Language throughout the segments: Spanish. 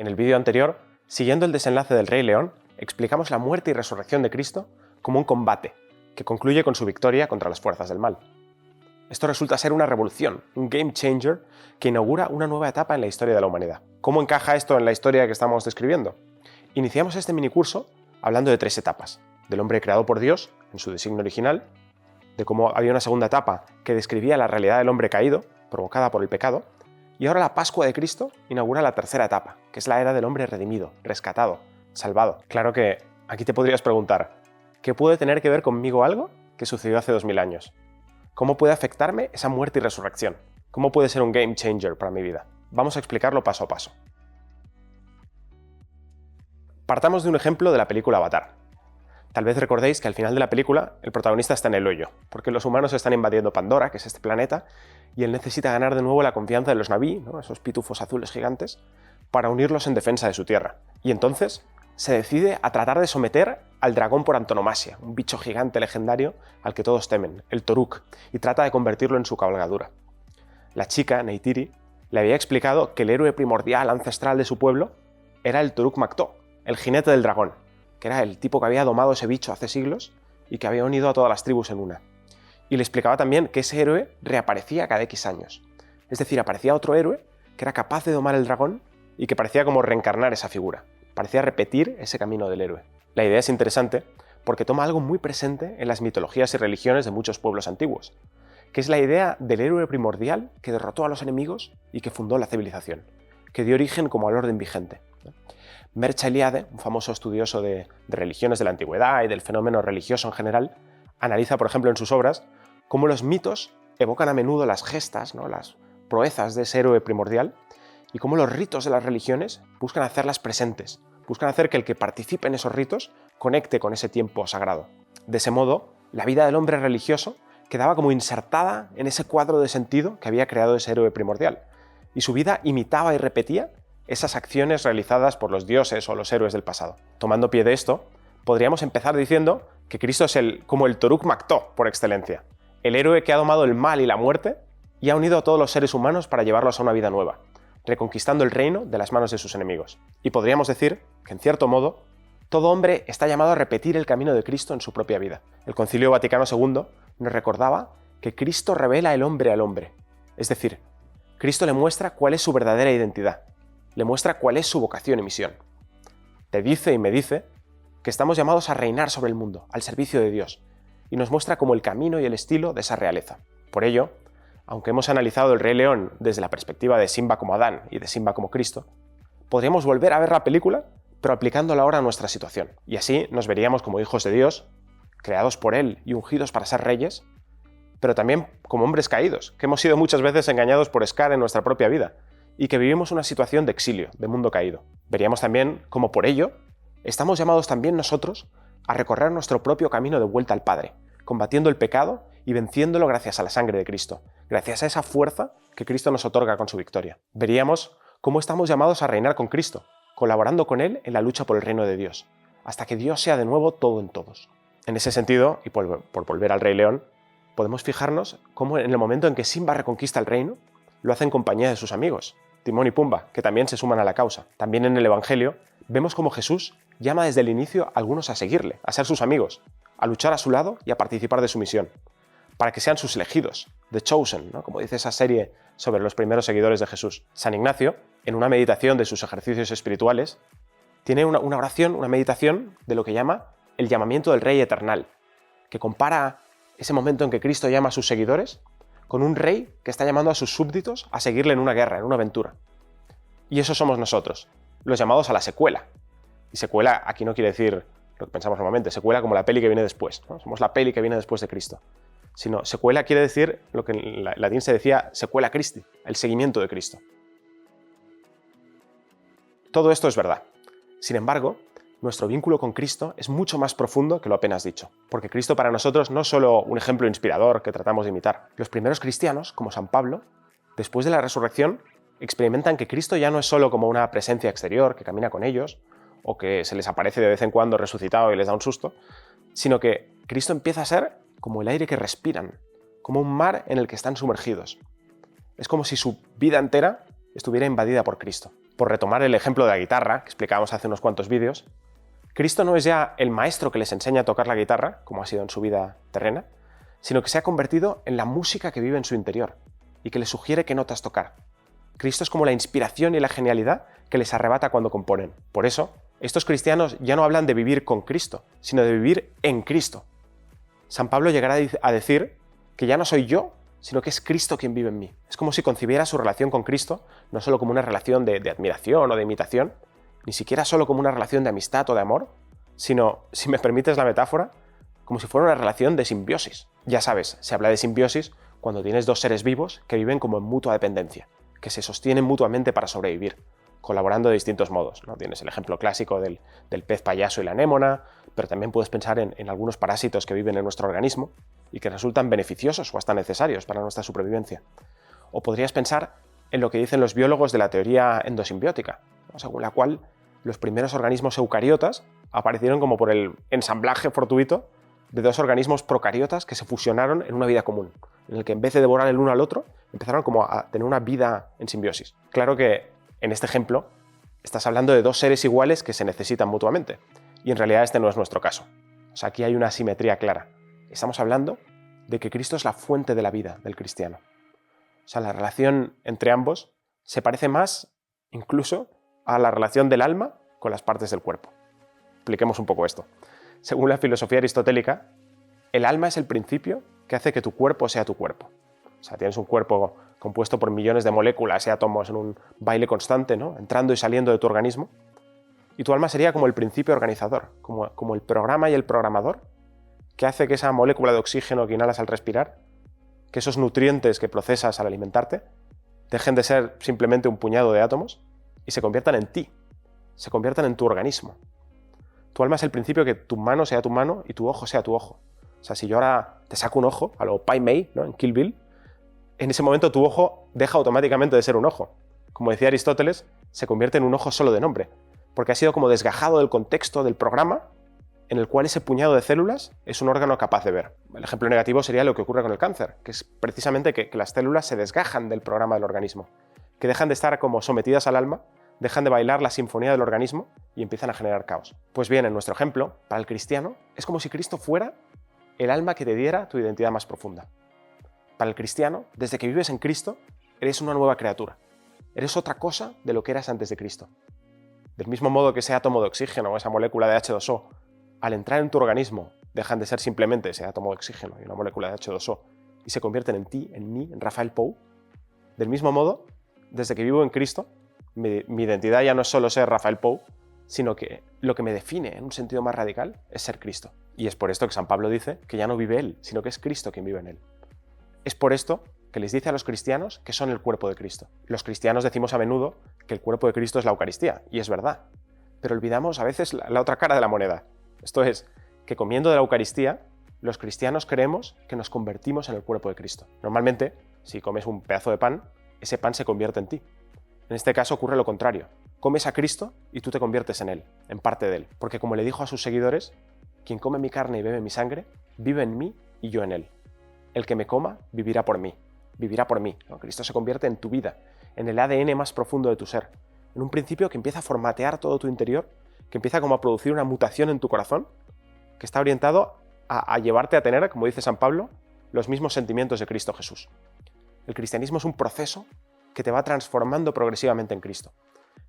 En el vídeo anterior, siguiendo el desenlace del Rey León, explicamos la muerte y resurrección de Cristo como un combate, que concluye con su victoria contra las fuerzas del mal. Esto resulta ser una revolución, un game changer, que inaugura una nueva etapa en la historia de la humanidad. ¿Cómo encaja esto en la historia que estamos describiendo? Iniciamos este minicurso hablando de 3 etapas: del hombre creado por Dios, en su designio original, de cómo había una segunda etapa que describía la realidad del hombre caído, provocada por el pecado, y ahora la Pascua de Cristo inaugura la tercera etapa, que es la era del hombre redimido, rescatado, salvado. Claro que aquí te podrías preguntar, ¿qué puede tener que ver conmigo algo que sucedió hace 2000 años? ¿Cómo puede afectarme esa muerte y resurrección? ¿Cómo puede ser un game changer para mi vida? Vamos a explicarlo paso a paso. Partamos de un ejemplo de la película Avatar. Tal vez recordéis que al final de la película el protagonista está en el hoyo, porque los humanos están invadiendo Pandora, que es este planeta, y él necesita ganar de nuevo la confianza de los Na'vi, ¿no?, esos pitufos azules gigantes, para unirlos en defensa de su tierra. Y entonces se decide a tratar de someter al dragón por antonomasia, un bicho gigante legendario al que todos temen, el Toruk, y trata de convertirlo en su cabalgadura. La chica, Neytiri, le había explicado que el héroe primordial ancestral de su pueblo era el Toruk Makto, el jinete del dragón, que era el tipo que había domado ese bicho hace siglos y que había unido a todas las tribus en una. Y le explicaba también que ese héroe reaparecía cada X años. Es decir, aparecía otro héroe que era capaz de domar el dragón y que parecía como reencarnar esa figura. Parecía repetir ese camino del héroe. La idea es interesante porque toma algo muy presente en las mitologías y religiones de muchos pueblos antiguos, que es la idea del héroe primordial que derrotó a los enemigos y que fundó la civilización, que dio origen como al orden vigente. Mircea Eliade, un famoso estudioso de religiones de la antigüedad y del fenómeno religioso en general, analiza, por ejemplo, en sus obras, cómo los mitos evocan a menudo las gestas, ¿no?, las proezas de ese héroe primordial, y cómo los ritos de las religiones buscan hacerlas presentes, buscan hacer que el que participe en esos ritos conecte con ese tiempo sagrado. De ese modo, la vida del hombre religioso quedaba como insertada en ese cuadro de sentido que había creado ese héroe primordial, y su vida imitaba y repetía esas acciones realizadas por los dioses o los héroes del pasado. Tomando pie de esto, podríamos empezar diciendo que Cristo es como el Toruk Makto por excelencia, el héroe que ha domado el mal y la muerte y ha unido a todos los seres humanos para llevarlos a una vida nueva, reconquistando el reino de las manos de sus enemigos. Y podríamos decir que, en cierto modo, todo hombre está llamado a repetir el camino de Cristo en su propia vida. El Concilio Vaticano II nos recordaba que Cristo revela el hombre al hombre. Es decir, Cristo le muestra cuál es su verdadera identidad, le muestra cuál es su vocación y misión. Te dice y me dice que estamos llamados a reinar sobre el mundo, al servicio de Dios, y nos muestra como el camino y el estilo de esa realeza. Por ello, aunque hemos analizado el Rey León desde la perspectiva de Simba como Adán y de Simba como Cristo, podríamos volver a ver la película, pero aplicándola ahora a nuestra situación. Y así nos veríamos como hijos de Dios, creados por Él y ungidos para ser reyes, pero también como hombres caídos, que hemos sido muchas veces engañados por Scar en nuestra propia vida, y que vivimos una situación de exilio, de mundo caído. Veríamos también cómo por ello estamos llamados también nosotros a recorrer nuestro propio camino de vuelta al Padre, combatiendo el pecado y venciéndolo gracias a la sangre de Cristo, gracias a esa fuerza que Cristo nos otorga con su victoria. Veríamos cómo estamos llamados a reinar con Cristo, colaborando con Él en la lucha por el reino de Dios, hasta que Dios sea de nuevo todo en todos. En ese sentido, y por volver al Rey León, podemos fijarnos cómo en el momento en que Simba reconquista el reino, lo hace en compañía de sus amigos, Timón y Pumba, que también se suman a la causa. También en el Evangelio vemos cómo Jesús llama desde el inicio a algunos a seguirle, a ser sus amigos, a luchar a su lado y a participar de su misión, para que sean sus elegidos, the chosen, ¿no?, como dice esa serie sobre los primeros seguidores de Jesús. San Ignacio, en una meditación de sus ejercicios espirituales, tiene una oración, una meditación de lo que llama el llamamiento del Rey Eternal, que compara ese momento en que Cristo llama a sus seguidores con un rey que está llamando a sus súbditos a seguirle en una guerra, en una aventura. Y eso somos nosotros, los llamados a la secuela. Y secuela aquí no quiere decir lo que pensamos normalmente, secuela como la peli que viene después, ¿no? Somos la peli que viene después de Cristo. Sino secuela quiere decir lo que en latín se decía secuela Christi, el seguimiento de Cristo. Todo esto es verdad. Sin embargo, nuestro vínculo con Cristo es mucho más profundo que lo apenas dicho, porque Cristo para nosotros no es solo un ejemplo inspirador que tratamos de imitar. Los primeros cristianos, como San Pablo, después de la resurrección, experimentan que Cristo ya no es solo como una presencia exterior que camina con ellos, o que se les aparece de vez en cuando resucitado y les da un susto, sino que Cristo empieza a ser como el aire que respiran, como un mar en el que están sumergidos. Es como si su vida entera estuviera invadida por Cristo. Por retomar el ejemplo de la guitarra, que explicábamos hace unos cuantos vídeos, Cristo no es ya el maestro que les enseña a tocar la guitarra, como ha sido en su vida terrena, sino que se ha convertido en la música que vive en su interior y que les sugiere qué notas tocar. Cristo es como la inspiración y la genialidad que les arrebata cuando componen. Por eso, estos cristianos ya no hablan de vivir con Cristo, sino de vivir en Cristo. San Pablo llegará a decir que ya no soy yo, sino que es Cristo quien vive en mí. Es como si concibiera su relación con Cristo no solo como una relación de admiración o de imitación, ni siquiera solo como una relación de amistad o de amor, sino, si me permites la metáfora, como si fuera una relación de simbiosis. Ya sabes, se habla de simbiosis cuando tienes dos seres vivos que viven como en mutua dependencia, que se sostienen mutuamente para sobrevivir, colaborando de distintos modos, ¿no? Tienes el ejemplo clásico del pez payaso y la anémona, pero también puedes pensar en algunos parásitos que viven en nuestro organismo y que resultan beneficiosos o hasta necesarios para nuestra supervivencia. O podrías pensar en lo que dicen los biólogos de la teoría endosimbiótica, ¿no? Según la cual los primeros organismos eucariotas aparecieron como por el ensamblaje fortuito de dos organismos procariotas que se fusionaron en una vida común, en el que en vez de devorar el uno al otro, empezaron como a tener una vida en simbiosis. Claro que en este ejemplo estás hablando de dos seres iguales que se necesitan mutuamente, y en realidad este no es nuestro caso. O sea, aquí hay una asimetría clara. Estamos hablando de que Cristo es la fuente de la vida del cristiano. O sea, la relación entre ambos se parece más incluso a la relación del alma con las partes del cuerpo. Expliquemos un poco esto. Según la filosofía aristotélica, el alma es el principio que hace que tu cuerpo sea tu cuerpo. O sea, tienes un cuerpo compuesto por millones de moléculas y átomos en un baile constante, ¿no? Entrando y saliendo de tu organismo. Y tu alma sería como el principio organizador, como el programa y el programador que hace que esa molécula de oxígeno que inhalas al respirar, que esos nutrientes que procesas al alimentarte, dejen de ser simplemente un puñado de átomos y se conviertan en ti, se conviertan en tu organismo. Tu alma es el principio que tu mano sea tu mano y tu ojo sea tu ojo. O sea, si yo ahora te saco un ojo, a lo Pai Mei, ¿no? En Kill Bill, en ese momento tu ojo deja automáticamente de ser un ojo. Como decía Aristóteles, se convierte en un ojo solo de nombre, porque ha sido como desgajado del contexto del programa en el cual ese puñado de células es un órgano capaz de ver. El ejemplo negativo sería lo que ocurre con el cáncer, que es precisamente que las células se desgajan del programa del organismo, que dejan de estar como sometidas al alma, dejan de bailar la sinfonía del organismo y empiezan a generar caos. Pues bien, en nuestro ejemplo, para el cristiano, es como si Cristo fuera el alma que te diera tu identidad más profunda. Para el cristiano, desde que vives en Cristo, eres una nueva criatura. Eres otra cosa de lo que eras antes de Cristo. Del mismo modo que ese átomo de oxígeno o esa molécula de H2O, al entrar en tu organismo, dejan de ser simplemente ese átomo de oxígeno y una molécula de H2O y se convierten en ti, en mí, en Rafael Pou. Del mismo modo, desde que vivo en Cristo, mi identidad ya no es solo ser Rafael Pou, sino que lo que me define en un sentido más radical es ser Cristo. Y es por esto que San Pablo dice que ya no vive él, sino que es Cristo quien vive en él. Es por esto que les dice a los cristianos que son el cuerpo de Cristo. Los cristianos decimos a menudo que el cuerpo de Cristo es la Eucaristía, y es verdad. Pero olvidamos a veces la otra cara de la moneda. Esto es, que comiendo de la Eucaristía, los cristianos creemos que nos convertimos en el cuerpo de Cristo. Normalmente, si comes un pedazo de pan, ese pan se convierte en ti. En este caso ocurre lo contrario. Comes a Cristo y tú te conviertes en Él, en parte de Él. Porque como le dijo a sus seguidores, quien come mi carne y bebe mi sangre, vive en mí y yo en Él. El que me coma vivirá por mí. Vivirá por mí, ¿no? Cristo se convierte en tu vida, en el ADN más profundo de tu ser. En un principio que empieza a formatear todo tu interior, que empieza como a producir una mutación en tu corazón, que está orientado a llevarte a tener, como dice San Pablo, los mismos sentimientos de Cristo Jesús. El cristianismo es un proceso que te va transformando progresivamente en Cristo.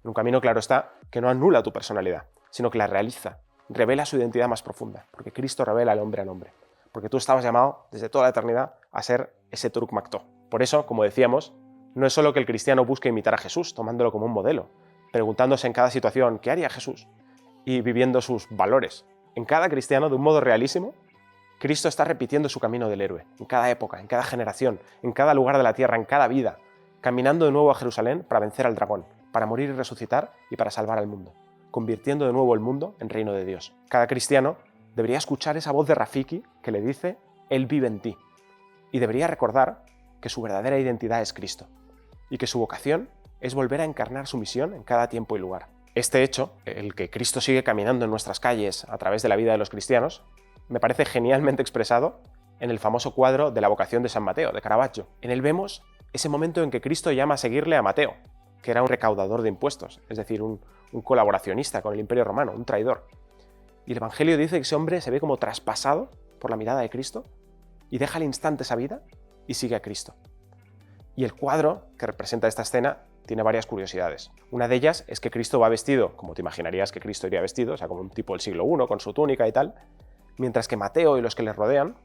En un camino, claro está, que no anula tu personalidad, sino que la realiza, revela su identidad más profunda, porque Cristo revela al hombre. Porque tú estabas llamado desde toda la eternidad a ser ese Truk Makto. Por eso, como decíamos, no es solo que el cristiano busque imitar a Jesús, tomándolo como un modelo, preguntándose en cada situación ¿qué haría Jesús? Y viviendo sus valores. En cada cristiano, de un modo realísimo, Cristo está repitiendo su camino del héroe, en cada época, en cada generación, en cada lugar de la tierra, en cada vida, caminando de nuevo a Jerusalén para vencer al dragón, para morir y resucitar y para salvar al mundo, convirtiendo de nuevo el mundo en reino de Dios. Cada cristiano debería escuchar esa voz de Rafiki que le dice, Él vive en ti, y debería recordar que su verdadera identidad es Cristo, y que su vocación es volver a encarnar su misión en cada tiempo y lugar. Este hecho, el que Cristo sigue caminando en nuestras calles a través de la vida de los cristianos, me parece genialmente expresado en el famoso cuadro de la vocación de San Mateo, de Caravaggio. En él vemos ese momento en que Cristo llama a seguirle a Mateo, que era un recaudador de impuestos, es decir, un colaboracionista con el Imperio Romano, un traidor. Y el Evangelio dice que ese hombre se ve como traspasado por la mirada de Cristo y deja al instante esa vida y sigue a Cristo. Y el cuadro que representa esta escena tiene varias curiosidades. Una de ellas es que Cristo va vestido, como te imaginarías que Cristo iría vestido, o sea, como un tipo del siglo I, con su túnica y tal, mientras que Mateo y los que le rodean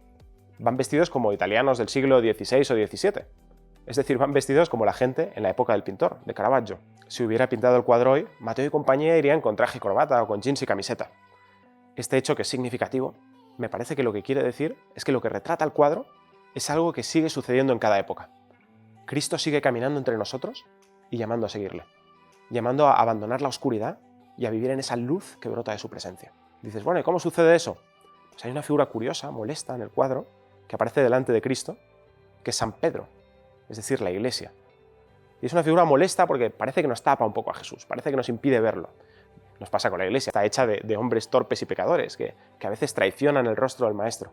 van vestidos como italianos del siglo XVI o XVII. Es decir, van vestidos como la gente en la época del pintor, de Caravaggio. Si hubiera pintado el cuadro hoy, Mateo y compañía irían con traje y corbata o con jeans y camiseta. Este hecho, que es significativo, me parece que lo que quiere decir es que lo que retrata el cuadro es algo que sigue sucediendo en cada época. Cristo sigue caminando entre nosotros y llamando a seguirle, llamando a abandonar la oscuridad y a vivir en esa luz que brota de su presencia. Dices, bueno, ¿y cómo sucede eso? Pues hay una figura curiosa, molesta en el cuadro, que aparece delante de Cristo, que es San Pedro, es decir, la Iglesia. Y es una figura molesta porque parece que nos tapa un poco a Jesús, parece que nos impide verlo. Nos pasa con la Iglesia, está hecha de hombres torpes y pecadores, que a veces traicionan el rostro del Maestro.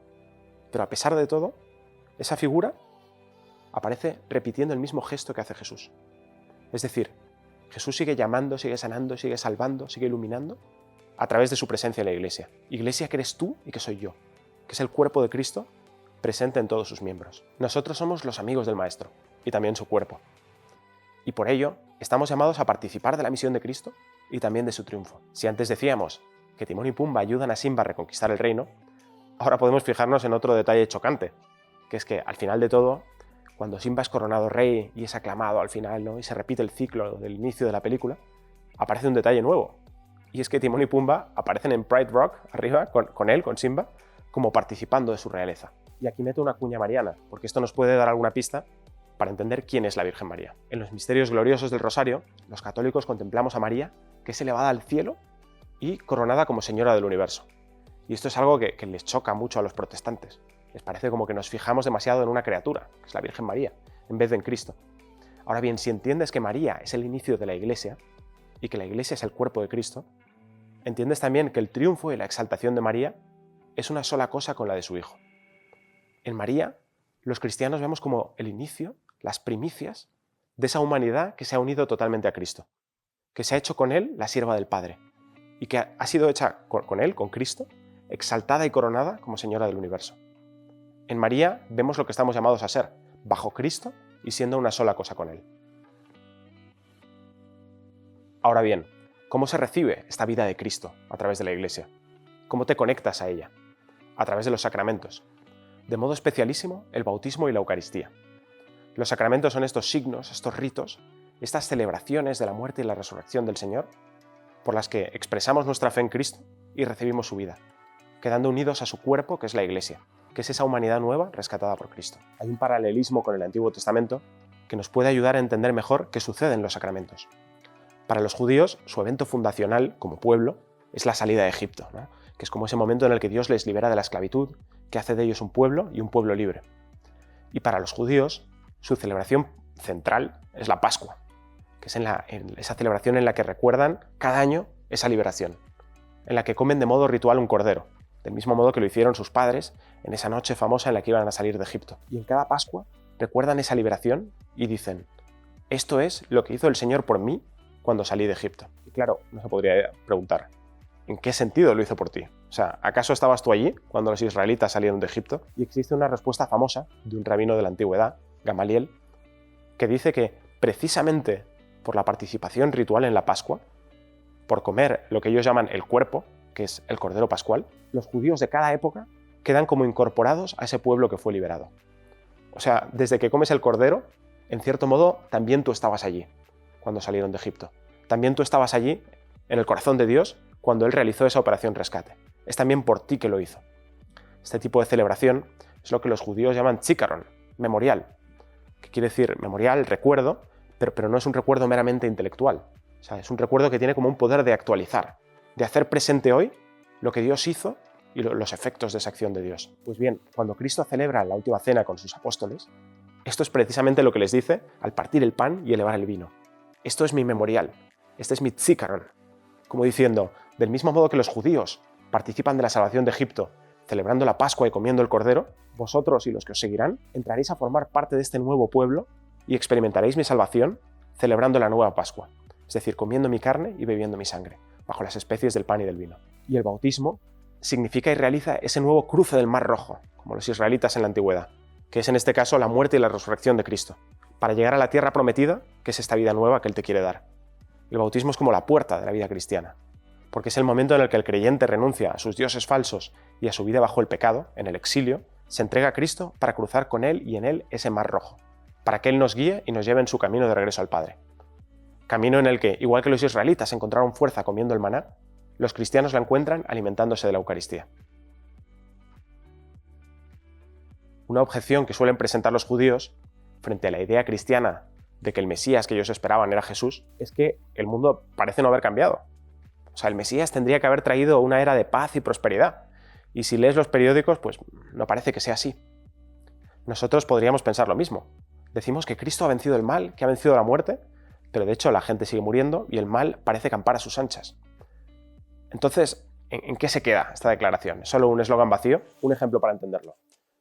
Pero a pesar de todo, esa figura aparece repitiendo el mismo gesto que hace Jesús. Es decir, Jesús sigue llamando, sigue sanando, sigue salvando, sigue iluminando a través de su presencia en la Iglesia. Iglesia que eres tú y que soy yo, que es el cuerpo de Cristo presente en todos sus miembros. Nosotros somos los amigos del Maestro y también su cuerpo. Y por ello, estamos llamados a participar de la misión de Cristo y también de su triunfo. Si antes decíamos que Timón y Pumba ayudan a Simba a reconquistar el reino, ahora podemos fijarnos en otro detalle chocante, que es que al final de todo, cuando Simba es coronado rey y es aclamado al final, ¿no?, y se repite el ciclo del inicio de la película, aparece un detalle nuevo. Y es que Timón y Pumba aparecen en Pride Rock, arriba, con él, con Simba, como participando de su realeza. Y aquí meto una cuña mariana, porque esto nos puede dar alguna pista para entender quién es la Virgen María. En los misterios gloriosos del Rosario, los católicos contemplamos a María, que es elevada al cielo y coronada como Señora del Universo. Y esto es algo que les choca mucho a los protestantes. Les parece como que nos fijamos demasiado en una criatura, que es la Virgen María, en vez de en Cristo. Ahora bien, si entiendes que María es el inicio de la Iglesia y que la Iglesia es el cuerpo de Cristo, entiendes también que el triunfo y la exaltación de María es una sola cosa con la de su Hijo. En María, los cristianos vemos como el inicio, las primicias de esa humanidad que se ha unido totalmente a Cristo, que se ha hecho con Él la sierva del Padre y que ha sido hecha con Él, con Cristo, exaltada y coronada como Señora del Universo. En María vemos lo que estamos llamados a ser, bajo Cristo y siendo una sola cosa con Él. Ahora bien, ¿cómo se recibe esta vida de Cristo a través de la Iglesia? ¿Cómo te conectas a ella? A través de los sacramentos. De modo especialísimo, el bautismo y la Eucaristía. Los sacramentos son estos signos, estos ritos, estas celebraciones de la muerte y la resurrección del Señor, por las que expresamos nuestra fe en Cristo y recibimos su vida, quedando unidos a su cuerpo, que es la Iglesia, que es esa humanidad nueva rescatada por Cristo. Hay un paralelismo con el Antiguo Testamento que nos puede ayudar a entender mejor qué sucede en los sacramentos. Para los judíos, su evento fundacional como pueblo es la salida de Egipto, ¿no?, que es como ese momento en el que Dios les libera de la esclavitud, que hace de ellos un pueblo y un pueblo libre. Y para los judíos, su celebración central es la Pascua, que es esa celebración en la que recuerdan cada año esa liberación, en la que comen de modo ritual un cordero, del mismo modo que lo hicieron sus padres en esa noche famosa en la que iban a salir de Egipto. Y en cada Pascua recuerdan esa liberación y dicen, esto es lo que hizo el Señor por mí cuando salí de Egipto. Y claro, uno se podría preguntar, ¿en qué sentido lo hizo por ti? O sea, ¿acaso estabas tú allí cuando los israelitas salieron de Egipto? Y existe una respuesta famosa de un rabino de la antigüedad, Gamaliel, que dice que precisamente por la participación ritual en la Pascua, por comer lo que ellos llaman el cuerpo, que es el Cordero Pascual, los judíos de cada época quedan como incorporados a ese pueblo que fue liberado. O sea, desde que comes el Cordero, en cierto modo, también tú estabas allí cuando salieron de Egipto. También tú estabas allí, en el corazón de Dios, cuando Él realizó esa operación rescate. Es también por ti que lo hizo. Este tipo de celebración es lo que los judíos llaman zikaron, memorial, que quiere decir memorial, recuerdo, pero no es un recuerdo meramente intelectual. O sea, es un recuerdo que tiene como un poder de actualizar, de hacer presente hoy lo que Dios hizo y los efectos de esa acción de Dios. Pues bien, cuando Cristo celebra la última cena con sus apóstoles, esto es precisamente lo que les dice al partir el pan y elevar el vino. Esto es mi memorial, este es mi zikaron. Como diciendo, del mismo modo que los judíos participan de la salvación de Egipto, celebrando la Pascua y comiendo el Cordero, vosotros y los que os seguirán entraréis a formar parte de este nuevo pueblo y experimentaréis mi salvación celebrando la nueva Pascua, es decir, comiendo mi carne y bebiendo mi sangre, bajo las especies del pan y del vino. Y el bautismo significa y realiza ese nuevo cruce del Mar Rojo, como los israelitas en la antigüedad, que es en este caso la muerte y la resurrección de Cristo, para llegar a la tierra prometida, que es esta vida nueva que Él te quiere dar. El bautismo es como la puerta de la vida cristiana, porque es el momento en el que el creyente renuncia a sus dioses falsos y a su vida bajo el pecado, en el exilio, se entrega a Cristo para cruzar con Él y en Él ese Mar Rojo, para que Él nos guíe y nos lleve en su camino de regreso al Padre. Camino en el que, igual que los israelitas encontraron fuerza comiendo el maná, los cristianos la encuentran alimentándose de la Eucaristía. Una objeción que suelen presentar los judíos frente a la idea cristiana de que el Mesías que ellos esperaban era Jesús es que el mundo parece no haber cambiado. O sea, el Mesías tendría que haber traído una era de paz y prosperidad. Y si lees los periódicos, pues no parece que sea así. Nosotros podríamos pensar lo mismo. Decimos que Cristo ha vencido el mal, que ha vencido la muerte, pero de hecho la gente sigue muriendo y el mal parece campar a sus anchas. Entonces, ¿en qué se queda esta declaración? ¿Es solo un eslogan vacío? Un ejemplo para entenderlo.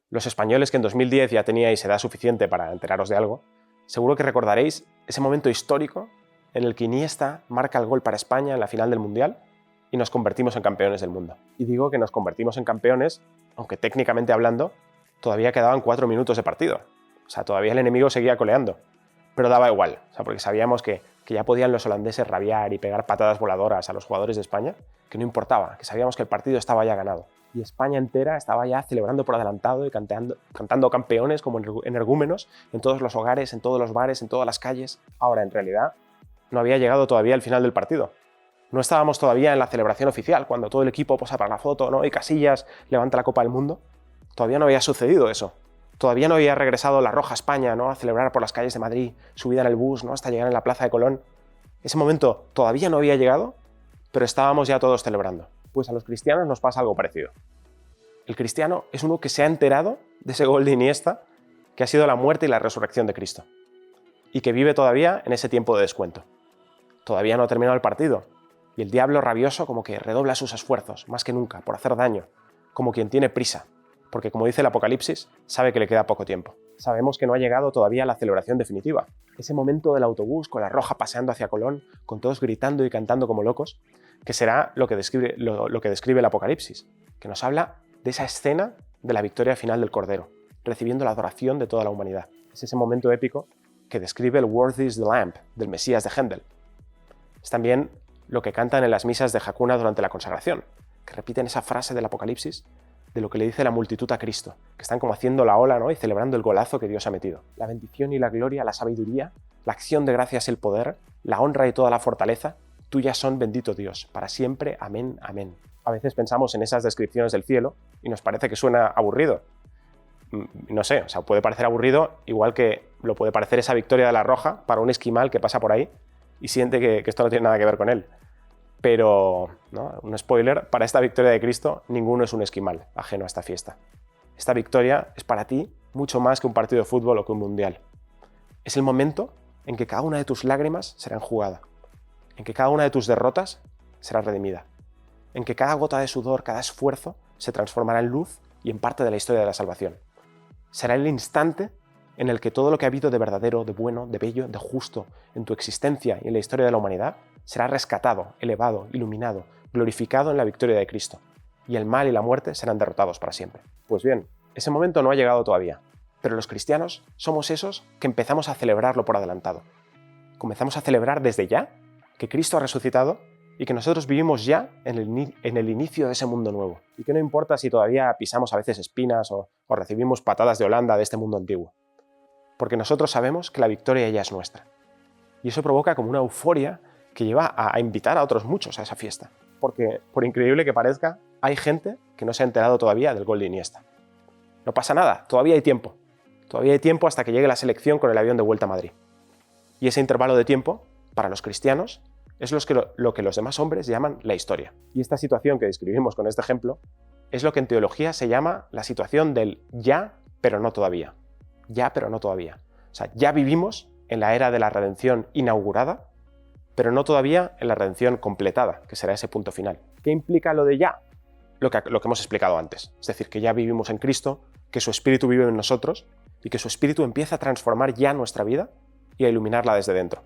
Los españoles que en 2010 ya teníais edad suficiente para enteraros de algo, seguro que recordaréis ese momento histórico en el que Iniesta marca el gol para España en la final del Mundial y nos convertimos en campeones del mundo. Y digo que nos convertimos en campeones, aunque técnicamente hablando, todavía quedaban 4 minutos de partido. O sea, todavía el enemigo seguía coleando. Pero daba igual, o sea, porque sabíamos que ya podían los holandeses rabiar y pegar patadas voladoras a los jugadores de España, que no importaba, que sabíamos que el partido estaba ya ganado. Y España entera estaba ya celebrando por adelantado y cantando campeones como energúmenos en todos los hogares, en todos los bares, en todas las calles. Ahora, en realidad, no había llegado todavía el final del partido. No estábamos todavía en la celebración oficial, cuando todo el equipo posa para la foto, ¿no? Y Casillas levanta la Copa del Mundo. Todavía no había sucedido eso. Todavía no había regresado la Roja España, ¿no? A celebrar por las calles de Madrid, subida en el bus, ¿no? Hasta llegar en la Plaza de Colón. Ese momento todavía no había llegado, pero estábamos ya todos celebrando. Pues a los cristianos nos pasa algo parecido. El cristiano es uno que se ha enterado de ese gol de Iniesta, que ha sido la muerte y la resurrección de Cristo, y que vive todavía en ese tiempo de descuento. Todavía no ha terminado el partido, y el diablo rabioso como que redobla sus esfuerzos, más que nunca, por hacer daño, como quien tiene prisa, porque como dice el Apocalipsis, sabe que le queda poco tiempo. Sabemos que no ha llegado todavía la celebración definitiva, ese momento del autobús con la Roja paseando hacia Colón, con todos gritando y cantando como locos, que será lo que describe el Apocalipsis, que nos habla de esa escena de la victoria final del Cordero, recibiendo la adoración de toda la humanidad. Es ese momento épico que describe el Worthy is the Lamb del Mesías de Händel. Es también lo que cantan en las misas de Hakuna durante la consagración, que repiten esa frase del Apocalipsis de lo que le dice la multitud a Cristo, que están como haciendo la ola, ¿no? Y celebrando el golazo que Dios ha metido. La bendición y la gloria, la sabiduría, la acción de gracias y el poder, la honra y toda la fortaleza, tuyas son, bendito Dios, para siempre. Amén, amén. A veces pensamos en esas descripciones del cielo y nos parece que suena aburrido. No sé, o sea, puede parecer aburrido igual que lo puede parecer esa victoria de la Roja para un esquimal que pasa por ahí y siente que esto no tiene nada que ver con él. Pero, ¿no? Un spoiler, para esta victoria de Cristo ninguno es un esquimal ajeno a esta fiesta. Esta victoria es para ti mucho más que un partido de fútbol o que un mundial. Es el momento en que cada una de tus lágrimas será enjugada, en que cada una de tus derrotas será redimida, en que cada gota de sudor, cada esfuerzo se transformará en luz y en parte de la historia de la salvación. Será el instante en el que todo lo que ha habido de verdadero, de bueno, de bello, de justo en tu existencia y en la historia de la humanidad será rescatado, elevado, iluminado, glorificado en la victoria de Cristo, y el mal y la muerte serán derrotados para siempre. Pues bien, ese momento no ha llegado todavía, pero los cristianos somos esos que empezamos a celebrarlo por adelantado. Comenzamos a celebrar desde ya que Cristo ha resucitado y que nosotros vivimos ya en el inicio de ese mundo nuevo. Y que no importa si todavía pisamos a veces espinas o recibimos patadas de Holanda de este mundo antiguo. Porque nosotros sabemos que la victoria ya es nuestra. Y eso provoca como una euforia que lleva a invitar a otros muchos a esa fiesta. Porque, por increíble que parezca, hay gente que no se ha enterado todavía del gol de Iniesta. No pasa nada, todavía hay tiempo. Todavía hay tiempo hasta que llegue la selección con el avión de vuelta a Madrid. Y ese intervalo de tiempo, para los cristianos, es lo que los demás hombres llaman la historia. Y esta situación que describimos con este ejemplo es lo que en teología se llama la situación del ya, pero no todavía. Ya, pero no todavía. O sea, ya vivimos en la era de la redención inaugurada, pero no todavía en la redención completada, que será ese punto final. ¿Qué implica lo de ya? Lo que hemos explicado antes. Es decir, que ya vivimos en Cristo, que su Espíritu vive en nosotros y que su Espíritu empieza a transformar ya nuestra vida y a iluminarla desde dentro.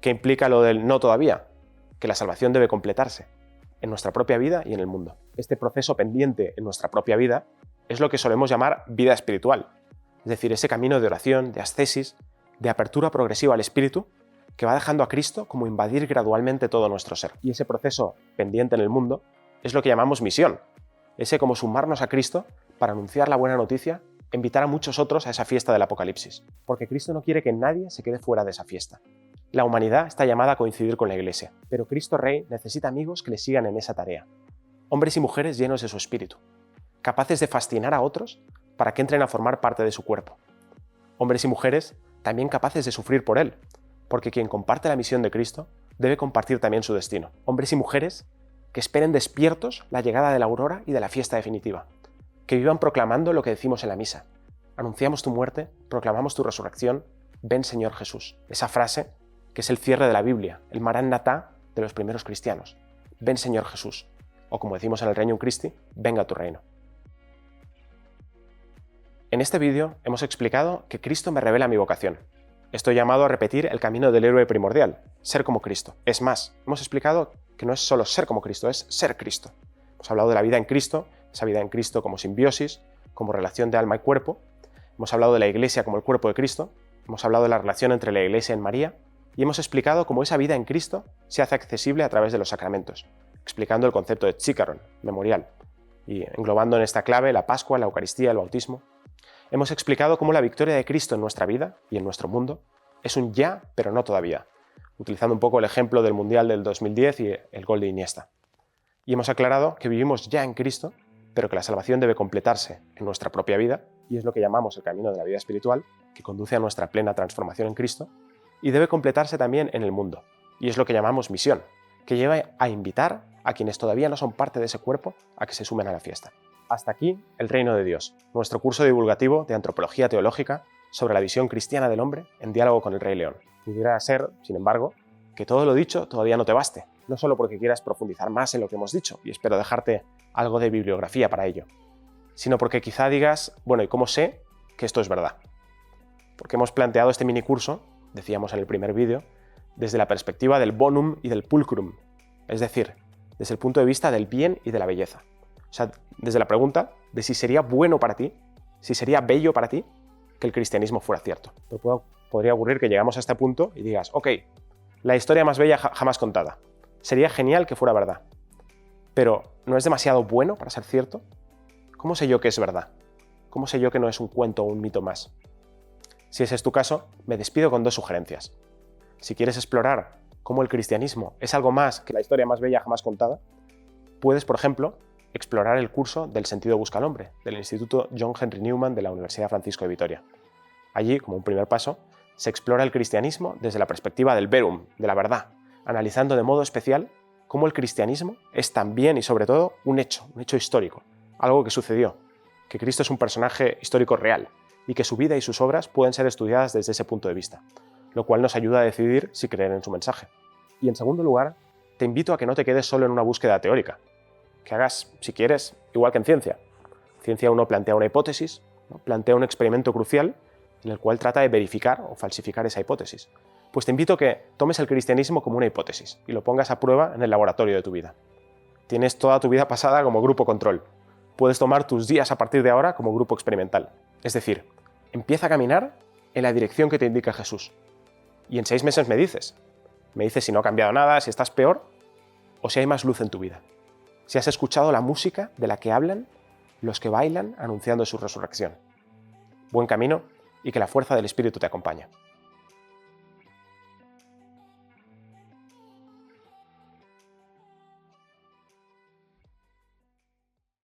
¿Qué implica lo del no todavía? Que la salvación debe completarse en nuestra propia vida y en el mundo. Este proceso pendiente en nuestra propia vida es lo que solemos llamar vida espiritual, es decir, ese camino de oración, de ascesis, de apertura progresiva al espíritu que va dejando a Cristo como invadir gradualmente todo nuestro ser. Y ese proceso pendiente en el mundo es lo que llamamos misión, ese como sumarnos a Cristo para anunciar la buena noticia e invitar a muchos otros a esa fiesta del Apocalipsis, porque Cristo no quiere que nadie se quede fuera de esa fiesta. La humanidad está llamada a coincidir con la Iglesia, pero Cristo Rey necesita amigos que le sigan en esa tarea. Hombres y mujeres llenos de su espíritu, capaces de fascinar a otros para que entren a formar parte de su cuerpo. Hombres y mujeres también capaces de sufrir por Él, porque quien comparte la misión de Cristo debe compartir también su destino. Hombres y mujeres que esperen despiertos la llegada de la aurora y de la fiesta definitiva, que vivan proclamando lo que decimos en la misa. Anunciamos tu muerte, proclamamos tu resurrección, ven Señor Jesús. Esa frase que es el cierre de la Biblia, el Maranatá de los primeros cristianos. Ven Señor Jesús. O como decimos en el Regnum Christi, venga tu reino. En este vídeo hemos explicado que Cristo me revela mi vocación. Estoy llamado a repetir el camino del héroe primordial, ser como Cristo. Es más, hemos explicado que no es solo ser como Cristo, es ser Cristo. Hemos hablado de la vida en Cristo, esa vida en Cristo como simbiosis, como relación de alma y cuerpo. Hemos hablado de la Iglesia como el cuerpo de Cristo. Hemos hablado de la relación entre la Iglesia y María. Y hemos explicado cómo esa vida en Cristo se hace accesible a través de los sacramentos, explicando el concepto de Zikaron, memorial, y englobando en esta clave la Pascua, la Eucaristía, el bautismo. Hemos explicado cómo la victoria de Cristo en nuestra vida y en nuestro mundo es un ya, pero no todavía, utilizando un poco el ejemplo del Mundial del 2010 y el gol de Iniesta. Y hemos aclarado que vivimos ya en Cristo, pero que la salvación debe completarse en nuestra propia vida, y es lo que llamamos el camino de la vida espiritual, que conduce a nuestra plena transformación en Cristo, y debe completarse también en el mundo, y es lo que llamamos misión, que lleva a invitar a quienes todavía no son parte de ese cuerpo a que se sumen a la fiesta. Hasta aquí El Reino de Dios, nuestro curso divulgativo de antropología teológica sobre la visión cristiana del hombre en diálogo con el Rey León. Pudiera ser, sin embargo, que todo lo dicho todavía no te baste, no solo porque quieras profundizar más en lo que hemos dicho, y espero dejarte algo de bibliografía para ello, sino porque quizá digas, bueno, ¿y cómo sé que esto es verdad? Porque hemos planteado este minicurso, decíamos en el primer vídeo, desde la perspectiva del bonum y del pulcrum, es decir, desde el punto de vista del bien y de la belleza. O sea, desde la pregunta de si sería bueno para ti, si sería bello para ti, que el cristianismo fuera cierto. Podría ocurrir que llegamos a este punto y digas, ok, la historia más bella jamás contada. Sería genial que fuera verdad. Pero, ¿no es demasiado bueno para ser cierto? ¿Cómo sé yo que es verdad? ¿Cómo sé yo que no es un cuento o un mito más? Si ese es tu caso, me despido con dos sugerencias. Si quieres explorar cómo el cristianismo es algo más que la historia más bella jamás contada, puedes, por ejemplo, explorar el curso del sentido busca al hombre, del Instituto John Henry Newman de la Universidad Francisco de Vitoria. Allí, como un primer paso, se explora el cristianismo desde la perspectiva del verum, de la verdad, analizando de modo especial cómo el cristianismo es también y sobre todo un hecho histórico, algo que sucedió, que Cristo es un personaje histórico real y que su vida y sus obras pueden ser estudiadas desde ese punto de vista, lo cual nos ayuda a decidir si creer en su mensaje. Y en segundo lugar, te invito a que no te quedes solo en una búsqueda teórica, que hagas, si quieres, igual que en ciencia. En ciencia uno plantea una hipótesis, ¿no? Plantea un experimento crucial en el cual trata de verificar o falsificar esa hipótesis. Pues te invito a que tomes el cristianismo como una hipótesis y lo pongas a prueba en el laboratorio de tu vida. Tienes toda tu vida pasada como grupo control. Puedes tomar tus días a partir de ahora como grupo experimental. Es decir, empieza a caminar en la dirección que te indica Jesús. Y en 6 meses me dices si no ha cambiado nada, si estás peor o si hay más luz en tu vida. Si has escuchado la música de la que hablan los que bailan anunciando su resurrección. Buen camino y que la fuerza del Espíritu te acompañe.